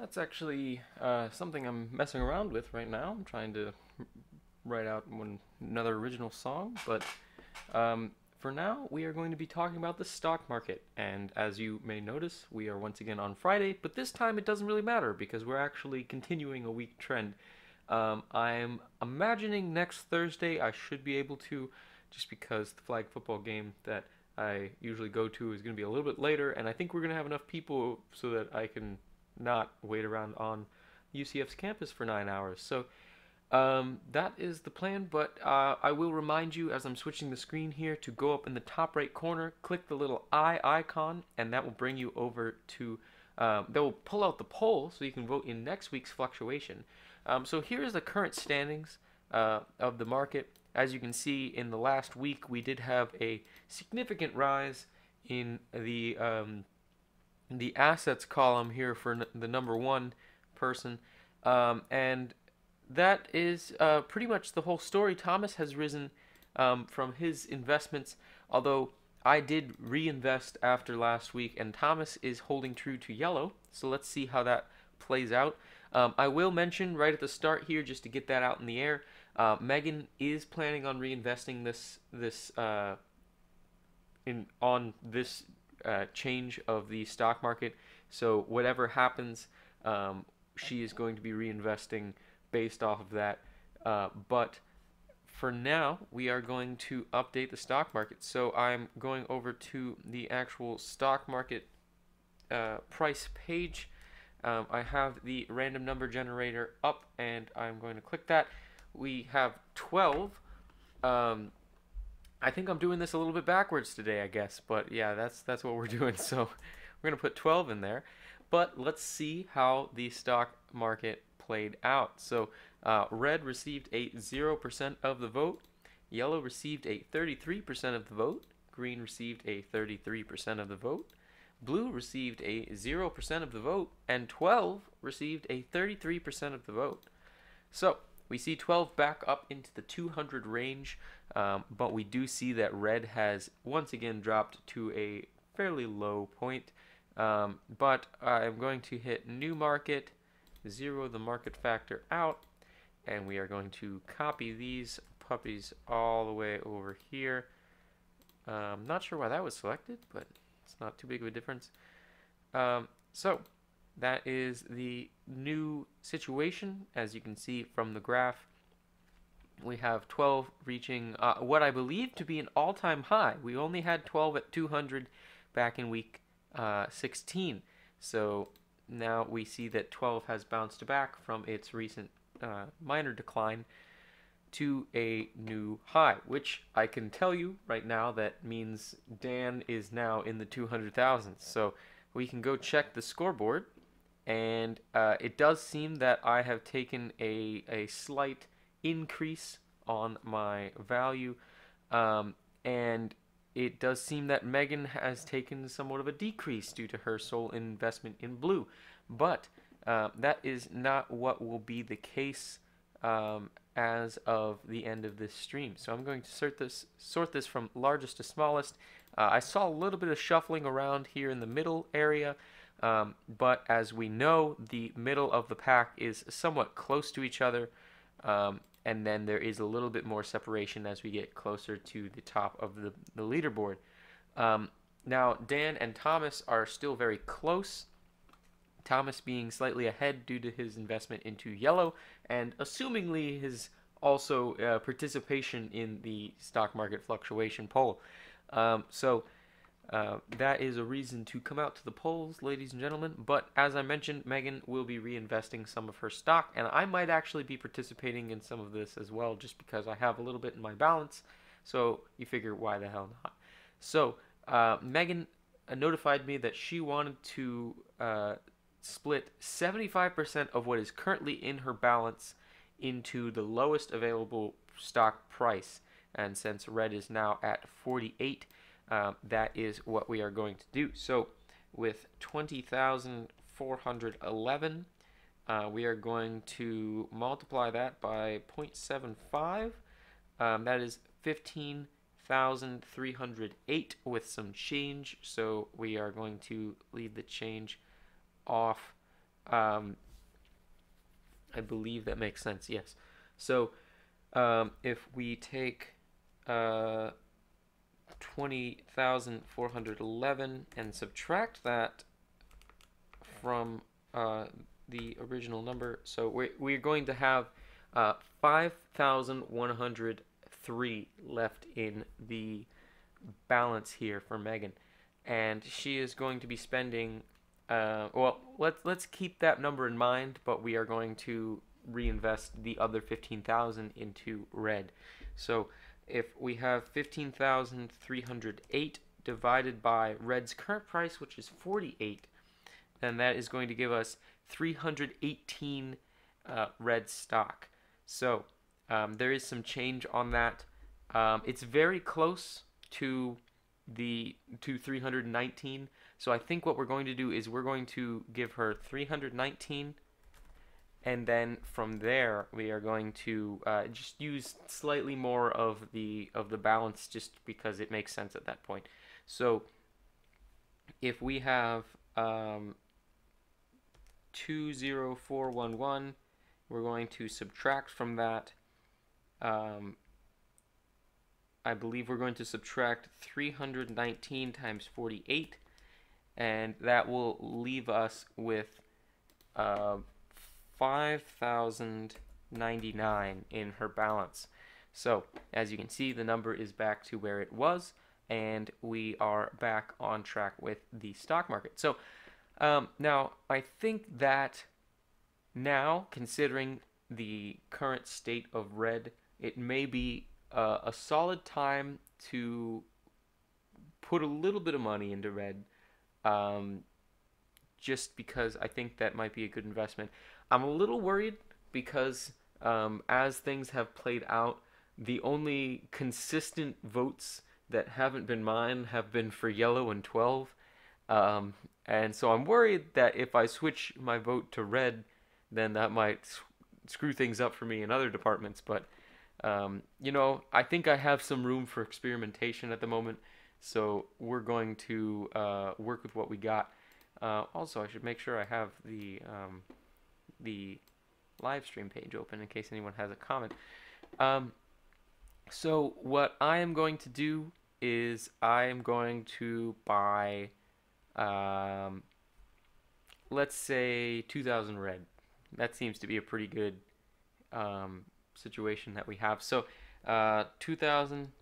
That's actually something I'm messing around with right now. I'm trying to write out another original song, but um, for now, we are going to be talking about the stock market. And as you may notice, we are once again on Friday, but this time it doesn't really matter because we're actually continuing a week trend. I'm imagining next Thursday I should be able to, just because the flag football game that I usually go to is going to be a little bit later, and I think we're going to have enough people so that I can not wait around on UCF's campus for 9 hours. So that is the plan, but I will remind you as I'm switching the screen here to go up in the top right corner, click the little eye icon, and that will bring you over to, that will pull out the poll so you can vote in next week's fluctuation. So here is the current standings of the market. As you can see, in the last week, we did have a significant rise in the assets column here for the number one person. And that is pretty much the whole story. Thomas has risen from his investments, although I did reinvest after last week, and Thomas is holding true to yellow. So let's see how that plays out. I will mention right at the start here, just to get that out in the air, Megan is planning on reinvesting this in on this change of the stock market. So whatever happens, she is going to be reinvesting based off of that. But for now, we are going to update the stock market. So I'm going over to the actual stock market price page. I have the random number generator up, and I'm going to click that. We have 12. I think I'm doing this a little bit backwards today, I guess, but yeah, that's what we're doing. So we're gonna put 12 in there, but let's see how the stock market played out. So red received a 0% of the vote, yellow received a 33% of the vote, green received a 33% of the vote, blue received a 0% of the vote, and 12 received a 33% of the vote. So we see 12 back up into the 200 range, but we do see that red has once again dropped to a fairly low point. But I'm going to hit new market, zero the market factor out, and we are going to copy these puppies all the way over here. Not sure why that was selected, but it's not too big of a difference. So that is the new situation. As you can see from the graph, we have 12 reaching what I believe to be an all-time high. We only had 12 at 200 back in week 16. So now we see that 12 has bounced back from its recent minor decline to a new high, which I can tell you right now that means Dan is now in the 200,000s. So we can go check the scoreboard, and it does seem that I have taken a slight increase on my value, and it does seem that Megan has taken somewhat of a decrease due to her sole investment in blue, but that is not what will be the case as of the end of this stream. So I'm going to sort this from largest to smallest. I saw a little bit of shuffling around here in the middle area, but as we know, the middle of the pack is somewhat close to each other, and then there is a little bit more separation as we get closer to the top of the leaderboard. Now, Dan and Thomas are still very close. Thomas being slightly ahead due to his investment into yellow, and assumingly his also participation in the stock market fluctuation poll. So that is a reason to come out to the polls, ladies and gentlemen. But as I mentioned, Megan will be reinvesting some of her stock, and I might actually be participating in some of this as well, just because I have a little bit in my balance. So you figure, why the hell not? So Megan notified me that she wanted to split 75% of what is currently in her balance into the lowest available stock price. And since red is now at 48, that is what we are going to do. So with 20,411, we are going to multiply that by 0.75. That is 15,308 with some change. So we are going to leave the change off um, I believe that makes sense. Yes. So if we take 20,411 and subtract that from the original number, so we're going to have 5,103 left in the balance here for Megan, and she is going to be spending. Well, let's keep that number in mind, but we are going to reinvest the other 15,000 into red. So if we have 15,308 divided by red's current price, which is 48, then that is going to give us 318 red stock. So there is some change on that. It's very close to 319. So I think what we're going to do is we're going to give her 319, and then from there we are going to just use slightly more of the balance, just because it makes sense at that point. So if we have 20411, we're going to subtract from that. I believe we're going to subtract 319 times 48, and that will leave us with 5,099 in her balance. So as you can see, the number is back to where it was, and we are back on track with the stock market. So now I think that now, considering the current state of red, it may be a solid time to put a little bit of money into red, just because I think that might be a good investment. I'm a little worried because as things have played out, the only consistent votes that haven't been mine have been for yellow and 12. And so I'm worried that if I switch my vote to red, then that might screw things up for me in other departments. But I think I have some room for experimentation at the moment, so we're going to work with what we got. Also, I should make sure I have the live stream page open in case anyone has a comment. So what I am going to do is I am going to buy, let's say 2,000 red. That seems to be a pretty good situation that we have. So 2,000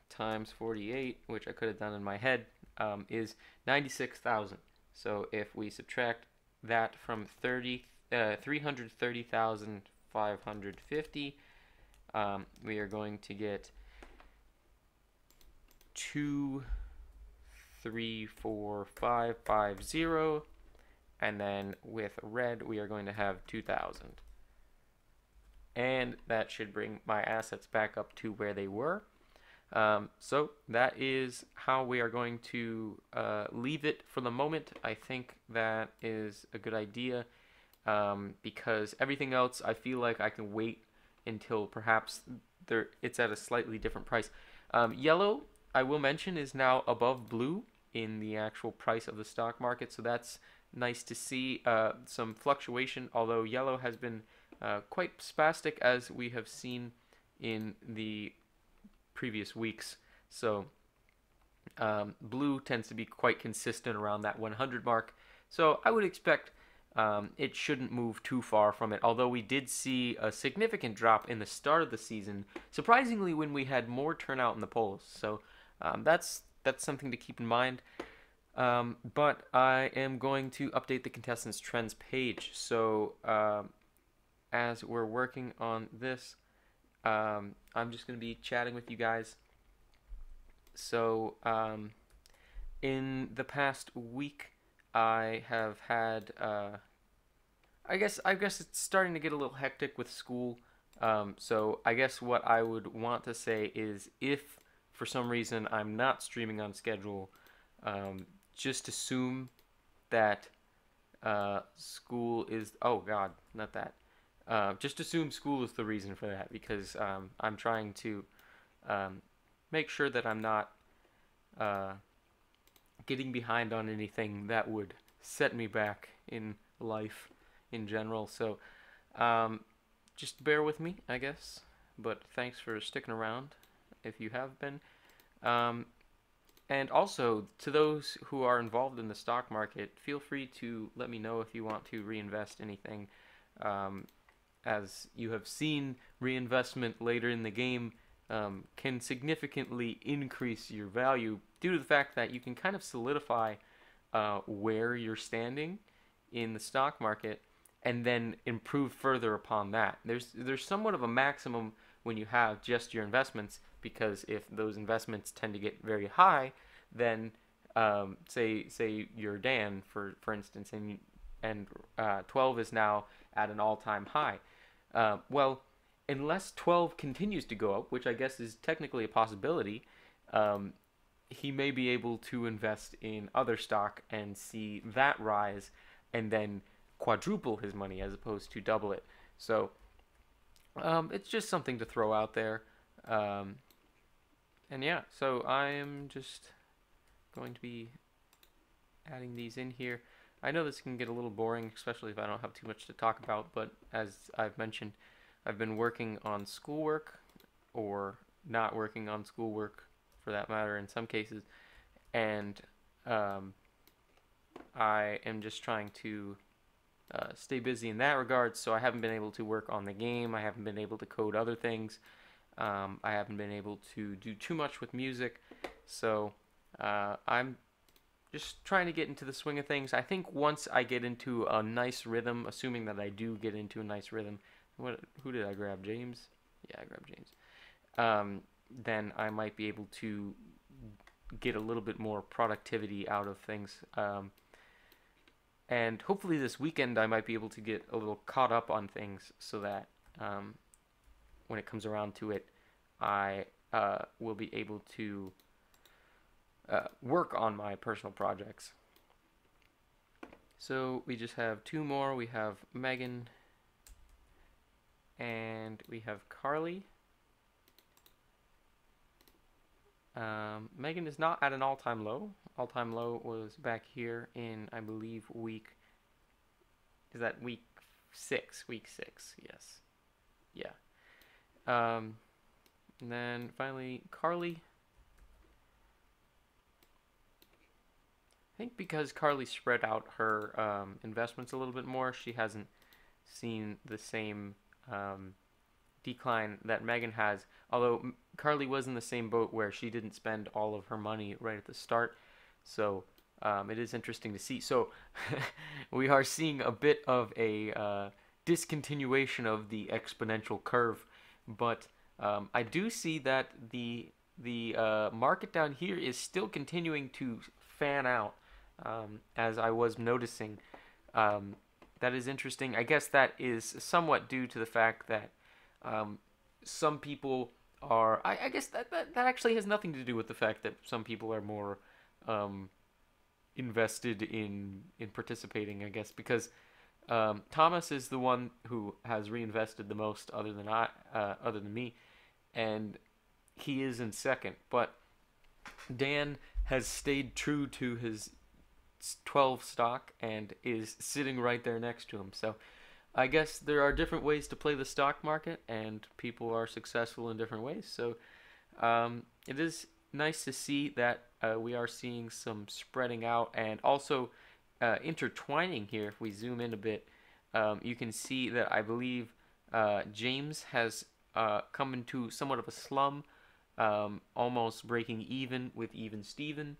times 48, which I could have done in my head, is 96,000. So if we subtract that from 330,550, we are going to get 234,550, and then with red we are going to have 2,000, and that should bring my assets back up to where they were. So that is how we are going to leave it for the moment. I think that is a good idea, because everything else I feel like I can wait until perhaps it's at a slightly different price. Yellow, I will mention, is now above blue in the actual price of the stock market, so that's nice to see some fluctuation, although yellow has been quite spastic, as we have seen in the previous weeks. So blue tends to be quite consistent around that 100 mark, so I would expect it shouldn't move too far from it, although we did see a significant drop in the start of the season, surprisingly, when we had more turnout in the polls. So that's something to keep in mind. But I am going to update the contestants trends page. So as we're working on this, I'm just going to be chatting with you guys. So in the past week, I have had I guess it's starting to get a little hectic with school. So I guess what I would want to say is, if for some reason I'm not streaming on schedule, just assume that school is, oh god, not that. Just assume school is the reason for that, because I'm trying to make sure that I'm not getting behind on anything that would set me back in life. in general. So um, just bear with me, I guess. But thanks for sticking around if you have been. Um, and also, to those who are involved in the stock market, feel free to let me know if you want to reinvest anything. Um, as you have seen, reinvestment later in the game can significantly increase your value due to the fact that you can kind of solidify where you're standing in the stock market and then improve further upon that. There's somewhat of a maximum when you have just your investments, because if those investments tend to get very high, then say you're Dan for instance, and 12 is now at an all-time high. Well, unless 12 continues to go up, which I guess is technically a possibility, um, he may be able to invest in other stock and see that rise and then quadruple his money as opposed to double it. So it's just something to throw out there. Um, and yeah, so I am just going to be adding these in here. I know this can get a little boring, especially if I don't have too much to talk about, but as I've mentioned, I've been working on schoolwork, or not working on schoolwork for that matter in some cases, and um, I am just trying to stay busy in that regard, so I haven't been able to work on the game, I haven't been able to code other things, I haven't been able to do too much with music, so I'm just trying to get into the swing of things. I think once I get into a nice rhythm, assuming that I do get into a nice rhythm, who did I grab? James? Yeah, I grabbed James. Then I might be able to get a little bit more productivity out of things. And hopefully this weekend I might be able to get a little caught up on things so that when it comes around to it, I will be able to work on my personal projects. So we just have two more. We have Megan and we have Carly. Megan is not at an all-time low. All-time low was back here in, I believe, is that week 6? Week 6, yes. Yeah. And then finally, Carly. I think because Carly spread out her investments a little bit more, she hasn't seen the same decline that Megan has. Although Carly was in the same boat where she didn't spend all of her money right at the start, so it is interesting to see. So we are seeing a bit of a discontinuation of the exponential curve, but I do see that the market down here is still continuing to fan out, as I was noticing. That is interesting. I guess that is somewhat due to the fact that some people are. I guess that actually has nothing to do with the fact that some people are more invested in participating. I guess because Thomas is the one who has reinvested the most, other than me, and he is in second. But Dan has stayed true to his 12 stock and is sitting right there next to him. So I guess there are different ways to play the stock market, and people are successful in different ways. So it is nice to see that we are seeing some spreading out and also intertwining here. If we zoom in a bit, you can see that I believe James has come into somewhat of a slum, almost breaking even with Even Steven.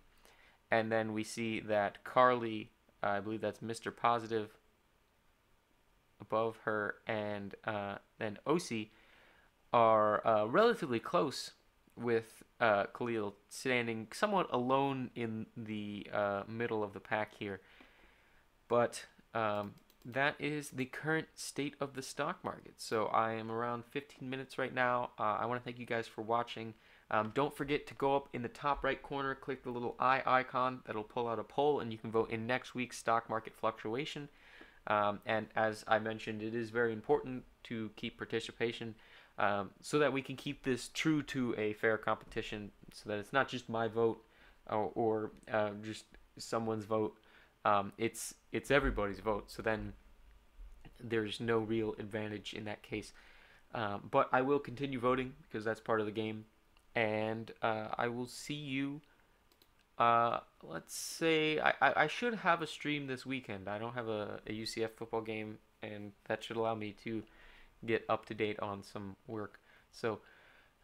And then we see that Carly, I believe that's Mr. Positive above her, and then Osi are relatively close, with Khalil standing somewhat alone in the middle of the pack here. But that is the current state of the stock market. So I am around 15 minutes right now. I want to thank you guys for watching. Don't forget to go up in the top right corner, click the little eye icon. That'll pull out a poll, and you can vote in next week's stock market fluctuation. And as I mentioned, it is very important to keep participation, so that we can keep this true to a fair competition, so that it's not just my vote or just someone's vote. It's everybody's vote. So then there's no real advantage in that case. But I will continue voting because that's part of the game, and I will see you. Let's say I should have a stream this weekend. I don't have a UCF football game, and that should allow me to get up to date on some work. So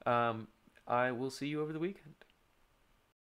I will see you over the weekend.